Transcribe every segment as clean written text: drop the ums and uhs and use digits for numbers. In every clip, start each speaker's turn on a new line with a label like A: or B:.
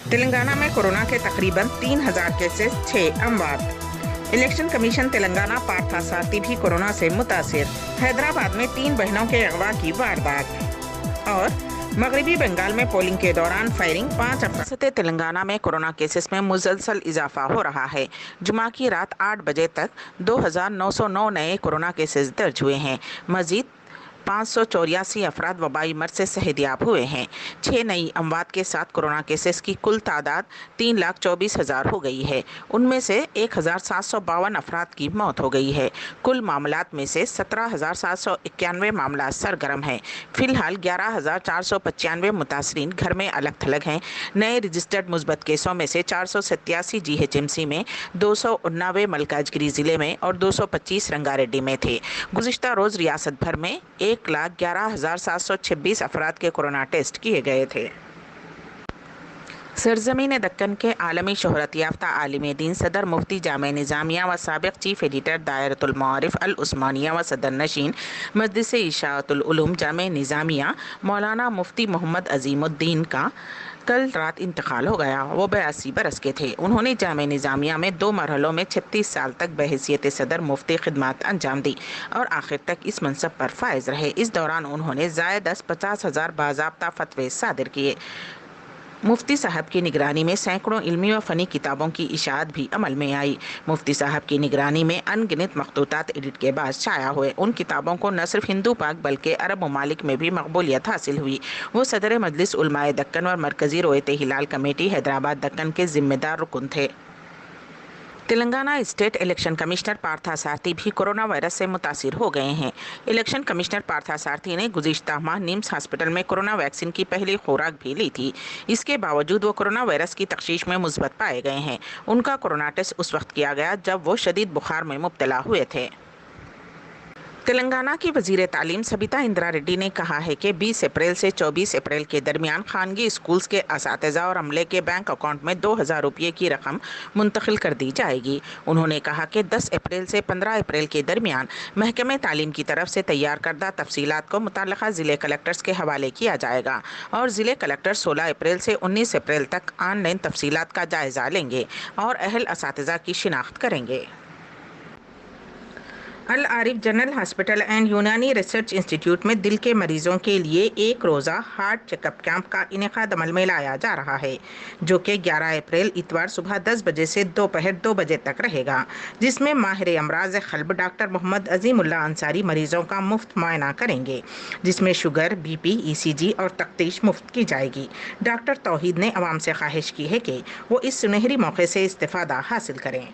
A: तेलंगाना में कोरोना के तकरीबन 3000 केसेस, 6 अमवात। इलेक्शन कमीशन तेलंगाना पार्था सारथी भी कोरोना से मुतासिर। हैदराबाद में 3 बहनों के अगवा की वारदात। और मगरबी बंगाल में पोलिंग के दौरान फायरिंग, 5 अफराद। तेलंगाना में कोरोना केसेस में मुसलसल इजाफा हो रहा है। जुमा की रात 8 बजे तक 2909 नए कोरोना केसेस दर्ज हुए हैं। मजीद 584 अफराद वबाई मर्ज से सेहतियाब हुए हैं। 6 नई अमवात के साथ कोरोना केसेस की कुल तादाद 3,24,000 हो गई है। उनमें से 1,752 अफराद की मौत हो गई है। कुल मामलात में से 17,791 मामला सरगर्म हैं। फिलहाल 11,495 मुतासरीन घर में अलग थलग हैं। नए रजिस्टर्ड मुस्बत केसों में से 487 GHMC में, 289 मलकाजगिरी जिले में और 225 रंगारेड्डी में थे। गुज़िश्ता रोज रियासत भर में 1,11,726 अफराद के कोरोना टेस्ट किए गए थे। सरजमीन दक्कन के आलमी शोहरत याफ्ता आलिम दीन सदर मुफ्ती जामे निज़ामिया व साबिक़ चीफ एडिटर दायरतुल मआरिफ अल उस्मानिया व सदर नशीन मजलिस इशाअतुल उलूम जामे निज़ामिया मौलाना मुफ्ती मोहम्मद अज़ीमुद्दीन का कल रात इंतकाल हो गया। वो 82 बरस के थे। उन्होंने जामे निज़ामिया में 2 मरहलों में 36 साल तक बहैसियत सदर मुफ्ती खिदमत अंजाम दी और आखिर तक इस मनसब पर फायज रहे। इस दौरान उन्होंने ज़ायद 50,000 बाज़ाब्ता फतवे सादिर किए। मुफ्ती साहब की निगरानी में सैकड़ों इल्मी व फ़नी किताबों की इशाअत भी अमल में आई। मुफ्ती साहब की निगरानी में अनगिनत मखतूतात एडिट के बाद शाया हुए। उन किताबों को न सिर्फ हिंदू पाक बल्कि अरब ममालिक में भी मकबूलियत हासिल हुई। वो सदर मजलिस उलमाए दक्कन और मरकज़ी रोयत हिलाल कमेटी हैदराबाद दक्कन के जिम्मेदार रुकन थे। Telangana state election commissioner Partha Sarathi भी कोरोना वायरस से मुतासिर हो गए हैं। इलेक्शन कमिश्नर पार्था सारथी ने गुज़िश्ता माह निम्स हॉस्पिटल में कोरोना वैक्सीन की पहली खुराक भी ली थी। इसके बावजूद वो कोरोना वायरस की तशख़ीस में मुस्बत पाए गए हैं। उनका कोरोना टेस्ट उस वक्त किया गया जब वो शदीद बुखार में मुब्तला हुए थे। तेलंगाना की वज़ीर तालीम सबिता इंदिरा रेड्डी ने कहा है कि 20 अप्रैल से 24 अप्रैल के दरमियान खानगी स्कूल्स के असातिज़ा और अमले के बैंक अकाउंट में 2,000 रुपये की रकम मुंतकिल कर दी जाएगी। उन्होंने कहा कि 10 अप्रैल से 15 अप्रैल के दरमियान महकमे तालीम की तरफ से तैयार करदा तफसीलात को मुतल्लिक़ा ज़िले कलेक्टर्स के हवाले किया जाएगा और ज़िले कलेक्टर 16 अप्रैल से 19 अप्रैल तक ऑनलाइन तफसीलात का जायज़ा लेंगे और अहल असातिज़ा की शिनाख्त करेंगे। अल आरिफ जनरल हॉस्पिटल एंड यूनानी रिसर्च इंस्टीट्यूट में दिल के मरीजों के लिए एक रोज़ा हार्ट चेकअप कैंप का इनेकाद अमल में लाया जा रहा है, जो कि 11 अप्रैल इतवार सुबह 10 बजे से दोपहर 2 बजे तक रहेगा, जिसमें माहिर अमराज क़ल्ब डॉक्टर मोहम्मद अज़ीमुल्लाह अंसारी मरीजों का मुफ्त मुआयना करेंगे, जिसमें शुगर, BP, ECG और तफ्तीश मुफ्त की जाएगी। डॉक्टर तौहीद ने अवाम से ख्वाहिश की है कि वो इस सुनहरी मौके से इस्तिफ़ादा हासिल करें।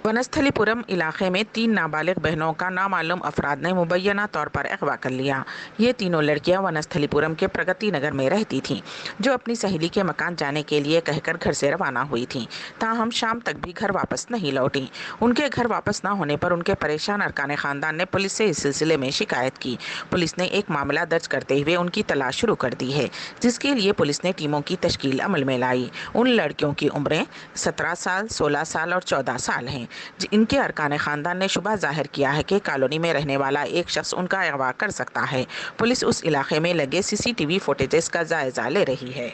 A: वनस्थलीपुरम इलाके में 3 नाबालिग बहनों का नामालूम अफराद ने मुबैना तौर पर अगवा कर लिया। ये तीनों लड़कियां वनस्थलीपुरम के प्रगति नगर में रहती थीं, जो अपनी सहेली के मकान जाने के लिए कहकर घर से रवाना हुई थीं। ताहम शाम तक भी घर वापस नहीं लौटी। उनके घर वापस न होने पर उनके परेशान अरकान ख़ानदान ने पुलिस से इस सिलसिले में शिकायत की। पुलिस ने एक मामला दर्ज करते हुए उनकी तलाश शुरू कर दी है, जिसके लिए पुलिस ने टीमों की तश्कील अमल में लाई। उन लड़कियों की उम्रें 17 साल, 16 साल और 14 साल हैं। इनके अरकान ख़ानदान ने शुबा जाहिर किया है कि कॉलोनी में रहने वाला एक शख्स उनका अगवा कर सकता है। पुलिस उस इलाके में लगे CCTV फुटेजेस का जायजा ले रही है।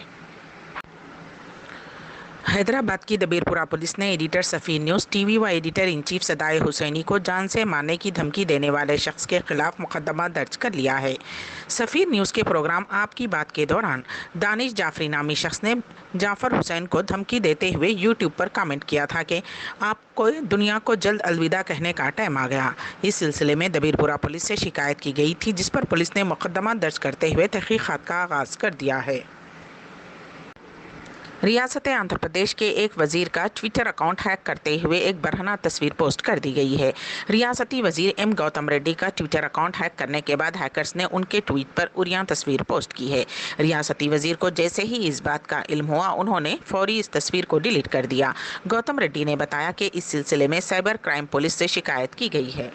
A: हैदराबाद की दबीरपुरा पुलिस ने एडिटर सफ़ीर न्यूज़ TV व एडिटर इन चीफ सदाए हुसैनी को जान से मारने की धमकी देने वाले शख्स के खिलाफ मुकदमा दर्ज कर लिया है। सफ़ीर न्यूज़ के प्रोग्राम आपकी बात के दौरान दानिश जाफरी नामी शख्स ने जाफ़र हुसैन को धमकी देते हुए YouTube पर कमेंट किया था कि आपको दुनिया को जल्द अलविदा कहने का टाइम आ गया। इस सिलसिले में दबीरपुरा पुलिस से शिकायत की गई थी, जिस पर पुलिस ने मुकदमा दर्ज करते हुए तहक़ीक़ात का आगाज़ कर दिया है। रियासत आंध्र प्रदेश के एक वज़ीर का ट्विटर अकाउंट हैक करते हुए एक बरहना तस्वीर पोस्ट कर दी गई है। रियासती वज़ीर M गौतम रेड्डी का ट्विटर अकाउंट हैक करने के बाद हैकर्स ने उनके ट्वीट पर उरियां तस्वीर पोस्ट की है। रियासती वज़ीर को जैसे ही इस बात का इल्म हुआ, उन्होंने फौरी इस तस्वीर को डिलीट कर दिया। गौतम रेड्डी ने बताया कि इस सिलसिले में साइबर क्राइम पुलिस से शिकायत की गई है।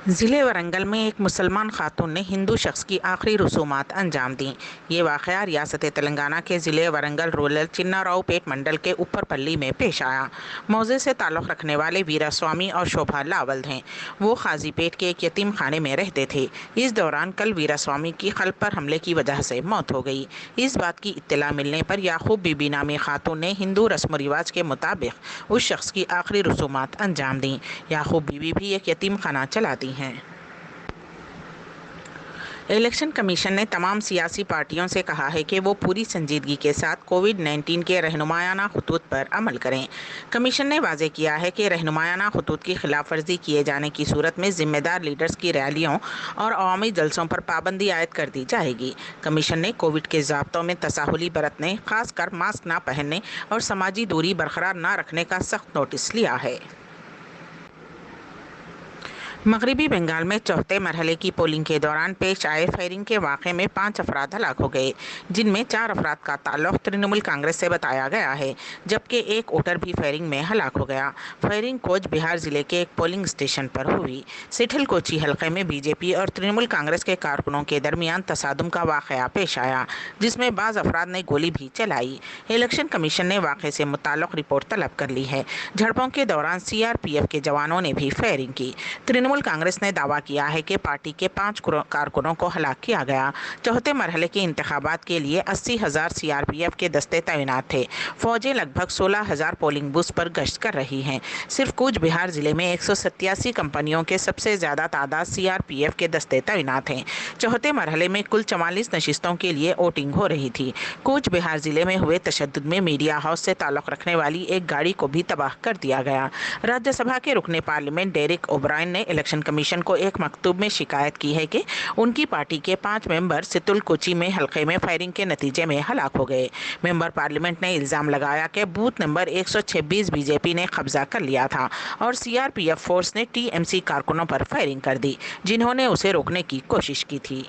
A: ضلع ورنگل میں ایک مسلمان خاتون نے ہندو شخص کی آخری رسومات انجام دیں۔ یہ واقعہ ریاست تلنگانہ کے ضلع ورنگل رورل چناراؤ پیٹ منڈل کے اوپر پلی میں پیش آیا۔ موضوع سے تعلق رکھنے والے ویرا سوامی اور شوبھا لاول ہیں۔ وہ قاضی پیٹ کے ایک یتیم خانے میں رہتے تھے۔ اس دوران کل ویرا سوامی کی قلب پر حملے کی وجہ سے موت ہو گئی۔ اس بات کی اطلاع ملنے پر یعقوب بی بی نامی خاتون نے ہندو رسم و رواج کے مطابق اس شخص کی آخری رسومات انجام دیں۔ یعقوب بی بی بھی ایک یتیم خانہ چلاتی ہیں۔ الیکشن کمیشن نے تمام سیاسی پارٹیوں سے کہا ہے کہ وہ پوری سنجیدگی کے ساتھ کووڈ-19 کے رہنمایانہ خطوط پر عمل کریں۔ کمیشن نے واضح کیا ہے کہ رہنمایانہ خطوط کی خلاف ورزی کیے جانے کی صورت میں ذمہ دار لیڈرز کی ریلیوں اور عوامی جلسوں پر پابندی عائد کر دی جائے گی۔ کمیشن نے کووڈ کے ضابطوں میں تساہلی برتنے، خاص کر ماسک نہ پہننے اور سماجی دوری برقرار نہ رکھنے کا سخت نوٹس لیا ہے۔ مغربی بنگال میں چوتھے مرحلے کی پولنگ کے دوران پیش آئے فائرنگ کے واقعے میں 5 افراد ہلاک ہو گئے، جن میں 4 افراد کا تعلق ترنمول کانگریس سے بتایا گیا ہے، جبکہ ایک ووٹر بھی فائرنگ میں ہلاک ہو گیا۔ فائرنگ کوچ بہار ضلع کے ایک پولنگ اسٹیشن پر ہوئی۔ سٹھل کوچی حلقے میں بی جے پی اور ترنمول کانگریس کے کارکنوں کے درمیان تصادم کا واقعہ پیش آیا، جس میں بعض افراد نے گولی بھی چلائی۔ الیکشن کمیشن نے واقعے سے متعلق رپورٹ طلب کر لی ہے۔ جھڑپوں کے دوران سی آر پی ایف کے جوانوں نے بھی فائرنگ کی۔ ترنمول کانگریس نے دعویٰ کیا ہے کہ پارٹی کے 5 کارکنوں کو ہلاک کیا گیا۔ چوتھے مرحلے کے انتخابات کے لیے 80,000 سی آر پی ایف کے دستے تعینات تھے۔ فوجیں لگ بھگ 16,000 پولنگ بوتھ پر گشت کر رہی ہیں۔ صرف کوچ بہار ضلع میں 187 کمپنیوں کے سب سے زیادہ تعداد سی آر پی ایف کے دستے تعینات ہیں۔ چوتھے مرحلے میں کل 44 نشستوں کے لیے ووٹنگ ہو رہی تھی۔ کوچ بہار ضلع میں ہوئے تشدد میں میڈیا ہاؤس سے تعلق رکھنے والی ایک گاڑی کو بھی تباہ کر دیا گیا۔ راجیہ سبھا کے رکن پارلیمنٹ ڈیرک اوبرائن نے الیکشن کمیشن کو ایک مکتوب میں شکایت کی ہے کہ ان کی پارٹی کے 5 ممبر ستل کوچی میں حلقے میں فائرنگ کے نتیجے میں ہلاک ہو گئے۔ ممبر پارلیمنٹ نے الزام لگایا کہ booth number 126 B J P نے قبضہ کر لیا تھا اور C R P F force نے ٹی ایم سی کارکنوں پر فائرنگ کر دی، جنہوں نے اسے روکنے کی کوشش کی تھی۔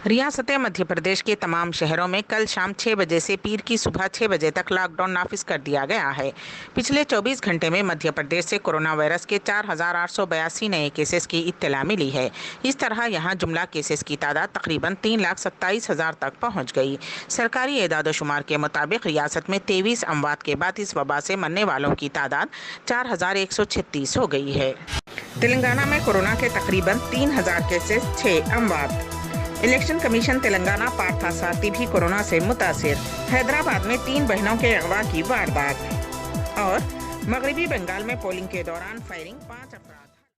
A: ریاست مدھیہ پردیش کے تمام شہروں میں کل شام 6 بجے سے پیر کی صبح 6 بجے تک لاک ڈاؤن نافذ کر دیا گیا ہے۔ پچھلے 24 گھنٹے میں مدھیہ پردیش سے کورونا وائرس کے 4,882 نئے کیسز کی اطلاع ملی ہے۔ اس طرح یہاں جملہ کیسز کی تعداد تقریباً 3,27,000 تک پہنچ گئی۔ سرکاری اعداد و شمار کے مطابق ریاست میں 23 اموات کے بعد اس وبا سے مرنے والوں کی تعداد 4,136 ہو گئی ہے۔ تلنگانہ میں کورونا کے تقریباً 3,000 کیسز، 6 اموات۔ الیکشن کمیشن تلنگانہ پارتھا سارتھی بھی کورونا سے متاثر۔ حیدرآباد میں 3 بہنوں کے اغوا کی واردات۔ اور مغربی بنگال میں پولنگ کے دوران فائرنگ، 5 افراد